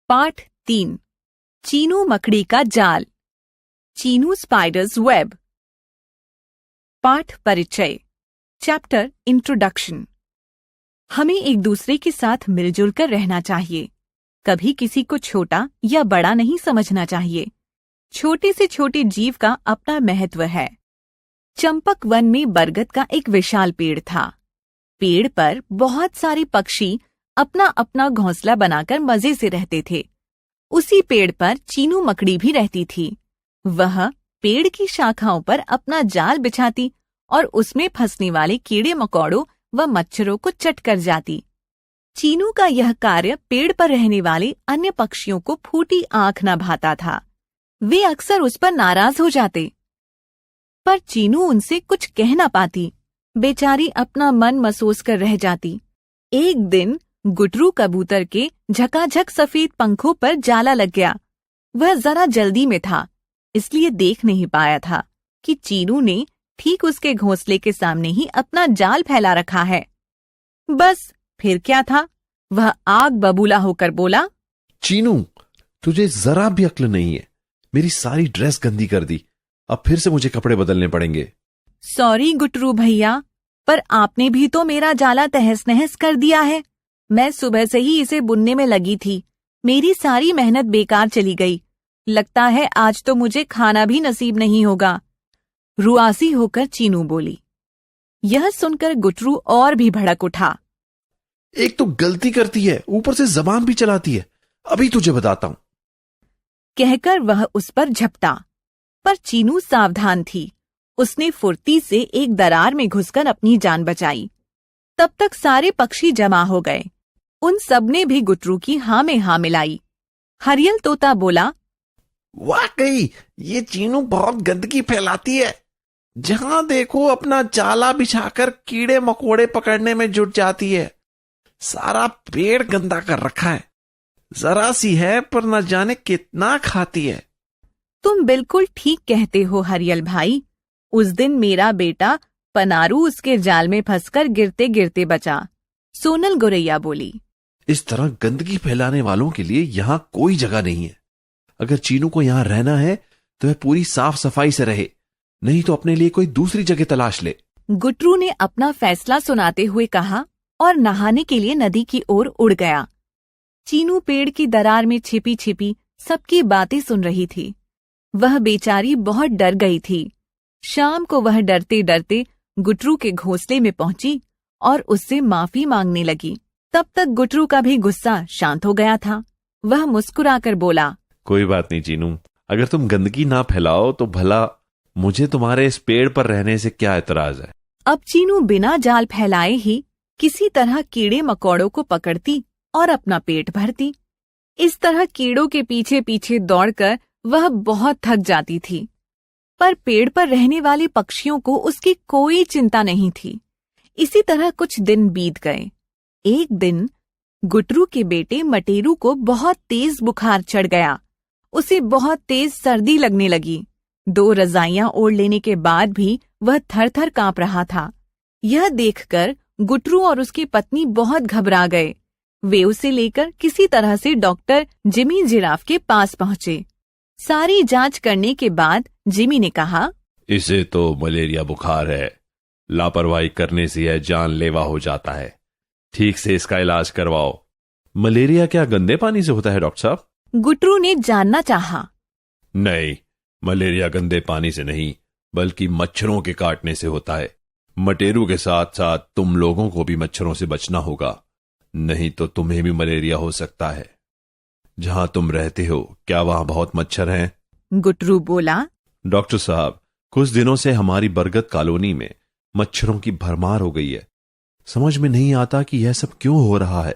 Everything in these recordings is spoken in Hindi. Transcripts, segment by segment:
पाठ 3 चीनू मकड़ी का जाल। Chinu spiders web. पाठ परिचय। Chapter introduction. हमें एक दूसरे के साथ मिलजुल कर रहना चाहिए। कभी किसी को छोटा या बड़ा नहीं समझना चाहिए। छोटे से छोटे जीव का अपना महत्व है। चंपक वन में बरगद का एक विशाल पेड़ था। पेड़ पर बहुत सारे पक्षी अपना अपना घोंसला बनाकर मजे से रहते थे। उसी पेड़ पर चीनू मकड़ी भी रहती थी। वह पेड़ की शाखाओं पर अपना जाल बिछाती और उसमें फंसने वाले कीड़े मकोड़ों व मच्छरों को चट कर जाती। चीनू का यह कार्य पेड़ पर रहने वाले अन्य पक्षियों को फूटी आंख न भाता था। वे अक्सर उस पर नाराज हो जाते, पर चीनू उनसे कुछ कह न पाती। बेचारी अपना मन मसोस कर रह जाती। एक दिन गुटरू कबूतर के झकाझक सफेद पंखों पर जाला लग गया। वह जरा जल्दी में था, इसलिए देख नहीं पाया था कि चीनू ने ठीक उसके घोंसले के सामने ही अपना जाल फैला रखा है। बस फिर क्या था, वह आग बबूला होकर बोला, चीनू, तुझे जरा भी अक्ल नहीं है। मेरी सारी ड्रेस गंदी कर दी। अब फिर से मुझे कपड़े बदलने पड़ेंगे। सॉरी गुटरू भैया, पर आपने भी तो मेरा जाला तहस नहस कर दिया है। मैं सुबह से ही इसे बुनने में लगी थी। मेरी सारी मेहनत बेकार चली गई। लगता है आज तो मुझे खाना भी नसीब नहीं होगा। रुआसी होकर चीनू बोली। यह सुनकर गुटरू और भी भड़क उठा। एक तो गलती करती है, ऊपर से जबान भी चलाती है। अभी तुझे बताता हूं, कहकर वह उस पर झपटा। पर चीनू सावधान थी। उसने फुर्ती से एक दरार में घुसकर अपनी जान बचाई। तब तक सारे पक्षी जमा हो गए। उन सब ने भी गुटरू की हाँ में हाँ मिलाई। हरियल तोता बोला, वाकई ये चीनू बहुत गंदगी फैलाती है। जहां देखो अपना जाला बिछाकर कीड़े मकोड़े पकड़ने में जुट जाती है। सारा पेड़ गंदा कर रखा है। जरा सी है पर न जाने कितना खाती है। तुम बिल्कुल ठीक कहते हो हरियल भाई। उस दिन मेरा बेटा पनारू उसके जाल में फंसकर गिरते गिरते बचा। सोनल गोरैया बोली। इस तरह गंदगी फैलाने वालों के लिए यहाँ कोई जगह नहीं है। अगर चीनू को यहाँ रहना है तो वह पूरी साफ सफाई से रहे, नहीं तो अपने लिए कोई दूसरी जगह तलाश ले। गुटरू ने अपना फैसला सुनाते हुए कहा और नहाने के लिए नदी की ओर उड़ गया। चीनू पेड़ की दरार में छिपी छिपी सबकी बातें सुन रही थी। वह बेचारी बहुत डर गई थी। शाम को वह डरते डरते गुटरू के घोंसले में पहुंची और उससे माफी मांगने लगी। तब तक गुटरू का भी गुस्सा शांत हो गया था। वह मुस्कुराकर बोला, कोई बात नहीं चीनू, अगर तुम गंदगी ना फैलाओ तो भला मुझे तुम्हारे इस पेड़ पर रहने से क्या एतराज है। अब चीनू बिना जाल फैलाए ही किसी तरह कीड़े मकोड़ों को पकड़ती और अपना पेट भरती। इस तरह कीड़ों के पीछे पीछे दौड़कर वह बहुत थक जाती थी, पर पेड़ पर रहने वाले पक्षियों को उसकी कोई चिंता नहीं थी। इसी तरह कुछ दिन बीत गए। एक दिन गुटरू के बेटे मटेरू को बहुत तेज बुखार चढ़ गया। उसे बहुत तेज सर्दी लगने लगी। 2 रजाइयां ओढ़ लेने के बाद भी वह थर थर कांप रहा था। यह देखकर गुटरू और उसकी पत्नी बहुत घबरा गए। वे उसे लेकर किसी तरह से डॉक्टर जिमी जिराफ के पास पहुंचे। सारी जांच करने के बाद जिमी ने कहा, इसे तो मलेरिया बुखार है। लापरवाही करने से यह जानलेवा हो जाता है। ठीक से इसका इलाज करवाओ। मलेरिया क्या गंदे पानी से होता है डॉक्टर साहब? गुटरू ने जानना चाहा। नहीं, मलेरिया गंदे पानी से नहीं बल्कि मच्छरों के काटने से होता है। मटेरू के साथ साथ तुम लोगों को भी मच्छरों से बचना होगा, नहीं तो तुम्हें भी मलेरिया हो सकता है। जहां तुम रहते हो क्या वहां बहुत मच्छर हैं? गुटरू बोला, डॉक्टर साहब, कुछ दिनों से हमारी बरगद कॉलोनी में मच्छरों की भरमार हो गई है। समझ में नहीं आता कि यह सब क्यों हो रहा है।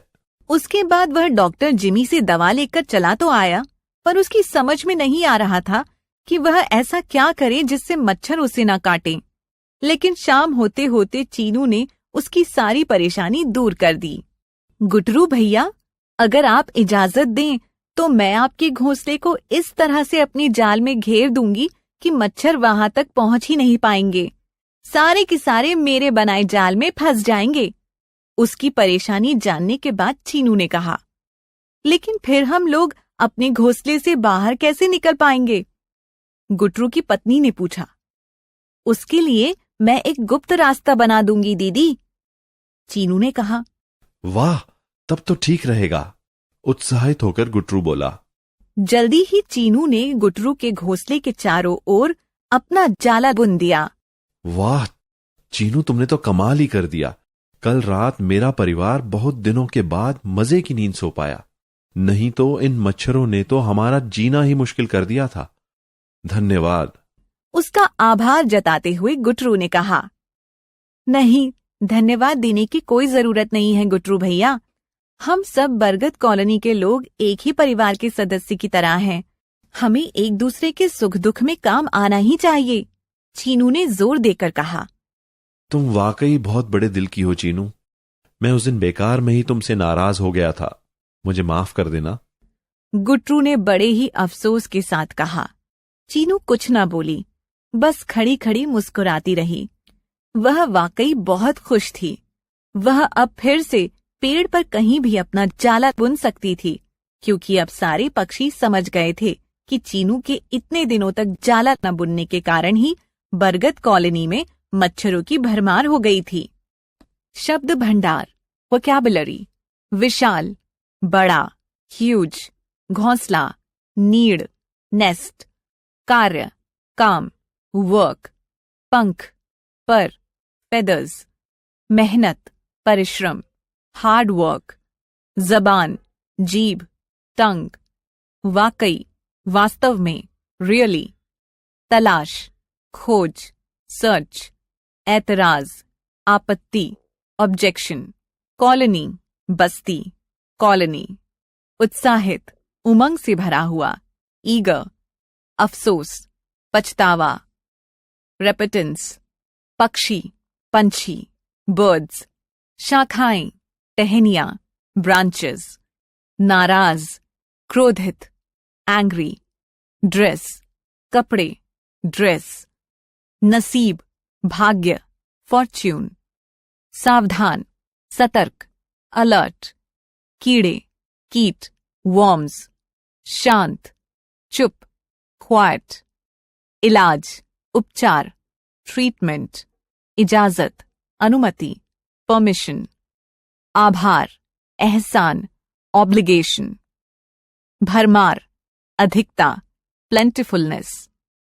उसके बाद वह डॉक्टर जिमी से दवा लेकर चला तो आया, पर उसकी समझ में नहीं आ रहा था कि वह ऐसा क्या करे जिससे मच्छर उसे न काटे। लेकिन शाम होते होते चीनू ने उसकी सारी परेशानी दूर कर दी। गुटरू भैया, अगर आप इजाजत दें तो मैं आपके घोंसले को इस तरह से अपनी जाल में घेर दूंगी कि मच्छर वहां तक पहुंच ही नहीं पाएंगे। सारे के सारे मेरे बनाए जाल में फंस जाएंगे। उसकी परेशानी जानने के बाद चीनू ने कहा, लेकिन फिर हम लोग अपने घोंसले से बाहर कैसे निकल पाएंगे? गुटरू की पत्नी ने पूछा। उसके लिए मैं एक गुप्त रास्ता बना दूंगी दीदी, चीनू ने कहा। वाह, तब तो ठीक रहेगा, उत्साहित होकर गुटरू बोला। जल्दी ही चीनू ने गुटरू के घोंसले के चारों ओर अपना जाला बुन दिया। वाह चीनू, तुमने तो कमाल ही कर दिया। कल रात मेरा परिवार बहुत दिनों के बाद मजे की नींद सो पाया, नहीं तो इन मच्छरों ने तो हमारा जीना ही मुश्किल कर दिया था। धन्यवाद। उसका आभार जताते हुए गुटरू ने कहा। नहीं, धन्यवाद देने की कोई जरूरत नहीं है गुटरू भैया। हम सब बरगद कॉलोनी के लोग एक ही परिवार के सदस्य की तरह हैं। हमें एक दूसरे के सुख दुख में काम आना ही चाहिए, चीनू ने जोर देकर कहा। तुम वाकई बहुत बड़े दिल की हो चीनू। मैं उस दिन बेकार में ही तुमसे नाराज हो गया था, मुझे माफ कर देना। गुटरू ने बड़े ही अफसोस के साथ कहा। चीनू कुछ न बोली, बस खड़ी खड़ी मुस्कुराती रही। वह वाकई बहुत खुश थी। वह अब फिर से पेड़ पर कहीं भी अपना जाला बुन सकती थी, क्योंकि अब सारे पक्षी समझ गए थे कि चीनू के इतने दिनों तक जाला न बुनने के कारण ही बरगद कॉलोनी में मच्छरों की भरमार हो गई थी। शब्द भंडार, वोकैबुलरी। विशाल, बड़ा, ह्यूज, घोंसला, नीड, नेस्ट। कार्य, काम, वर्क। पंख, पर, फेदर्स। मेहनत, परिश्रम, हार्ड वर्क। जबान, जीभ, टंग। वाकई, वास्तव में, रियली। तलाश, खोज, सर्च। ऐतराज, आपत्ति, ऑब्जेक्शन। कॉलोनी, बस्ती, कॉलोनी। उत्साहित, उमंग से भरा हुआ, ईगर। अफसोस, पछतावा। रेपिटेंस, पक्षी, पंछी, बर्ड्स। शाखाएं, टहनियां, ब्रांचेस। नाराज, क्रोधित, एंग्री। ड्रेस, कपड़े, ड्रेस। नसीब, भाग्य, फॉर्च्यून। सावधान, सतर्क, अलर्ट। कीड़े, कीट, वर्म्स। शांत, चुप, क्वाइट। इलाज, उपचार, ट्रीटमेंट। इजाजत, अनुमति, परमिशन। आभार, एहसान, ऑब्लिगेशन। भरमार, अधिकता, प्लेंटिफुलनेस।